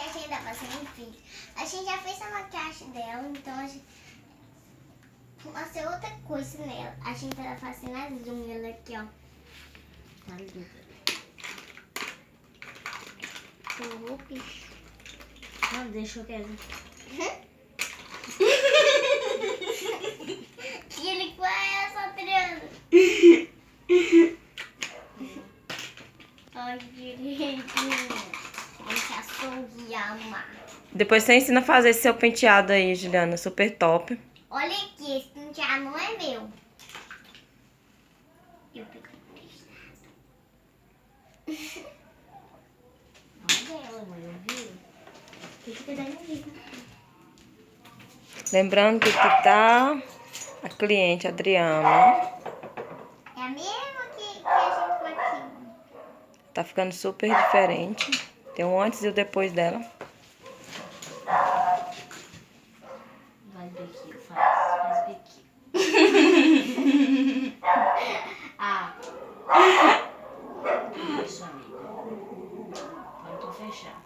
a gente tá fazendo vídeo. A gente já fez a maquiagem dela, então a gente vai fazer outra coisa nela. A gente tá fazendo as unhas aqui, ó. Tá linda. Não, deixa eu quero. Que ele conhece, Adriano. Ai, direitinho. Deixa a sorriama. Depois você ensina a fazer esse seu penteado aí, Juliana. Super top. Olha aqui, esse penteado não é meu. Eu peguei emprestado. Não é dela, mãe, ouviu? Tem que pegar minha. Lembrando que aqui tá a cliente, Adriana. É a mesma que a gente foi aqui. Tá ficando super diferente. Tem um antes e o depois dela. Vai biquinho, faz biquinho. Ah. Isso, amiga. Pode fechar.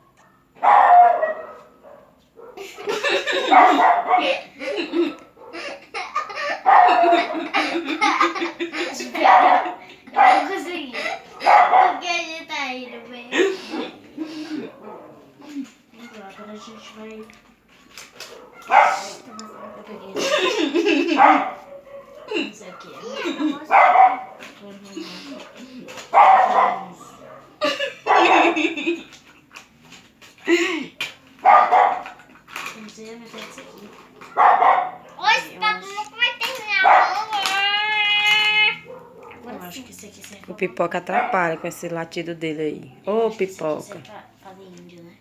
Eu não consegui. Por que a gente tá indo bem? Agora a gente vai... Eu peguei não sei o que é. Não sei, vai ter isso aqui. Hoje tá como vai terminar. Eu acho que isso aqui serve O Pipoca atrapalha com esse latido dele aí. Ô, Pipoca. Isso aqui serve pra fazer índio, né?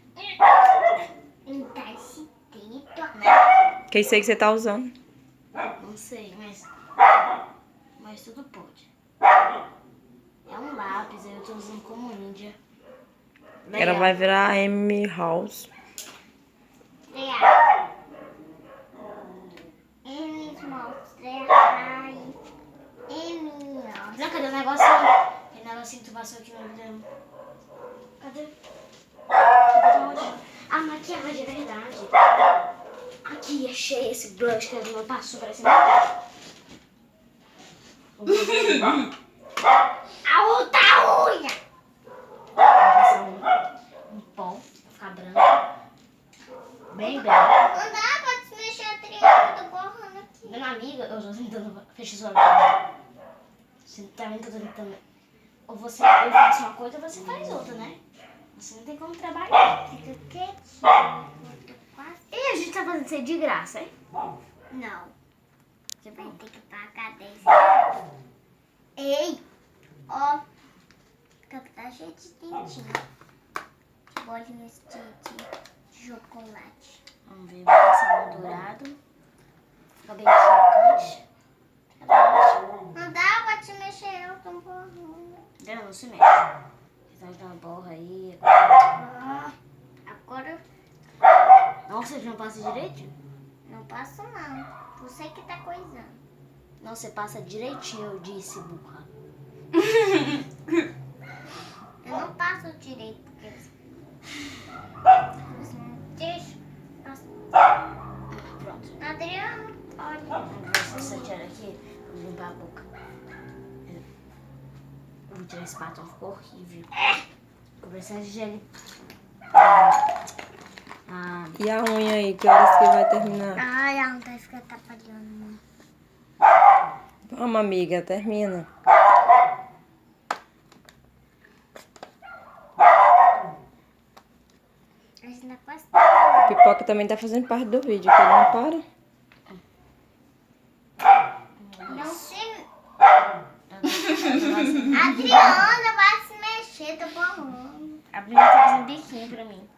Então, esse teto. Que é isso aí que você tá usando? Não sei, mas tudo pode. É um lápis, eu tô usando como índia. Ela vai virar a Amy House. Legal. Eles mostram. Ai. Não, cadê o negocinho? Aquele negocinho que tu passou aqui no dedo. Cadê? Cadê onde? A maquiagem, é verdade. Aqui, achei esse blush que a minha passou, parece A outra unha. um pó, pra ficar branco. Bem branco. Não dá pra desmexer a triângulo do borrando aqui. Minha amiga, eu tô tentando fechar sua olho. Você tá vendo que eu tô tentando... Ou você, eu faço uma coisa ou você faz outra, né? Você não tem como trabalhar. Fica quietinho. Quase. E a gente tá fazendo isso aí de graça, hein? Não. Você vai ter que pagar 10 reais. Ei! Ó. Tá cheio de dentinho. De bolinhas de chocolate. Vamos ver, vou passar um dourado. Fica bem chocante. Não dá pra te mexer, eu tô borrando. Não se mexe. Você tá aquela borra aí. Agora Nossa, você não passa direito? não passo não. Você que tá coisando. Não, você passa direitinho, eu disse, burra. Eu não passo direito porque você não deixa. Pronto. Adriano, olha. Vamos ver se essa tiara aqui, vou limpar a boca. Eu vou tirar a espátula, ficou horrível. Vou precisar de gel. E a unha aí, que horas que vai terminar? Ai, ela não vai ficar atrapalhando. Vamos, amiga, termina. A gente tá quase. O Pipoca também tá fazendo parte do vídeo, que ele não para. Não sei. Adriana, vai se mexer, tô borrando. A Bruna tá fazendo biquinho pra mim.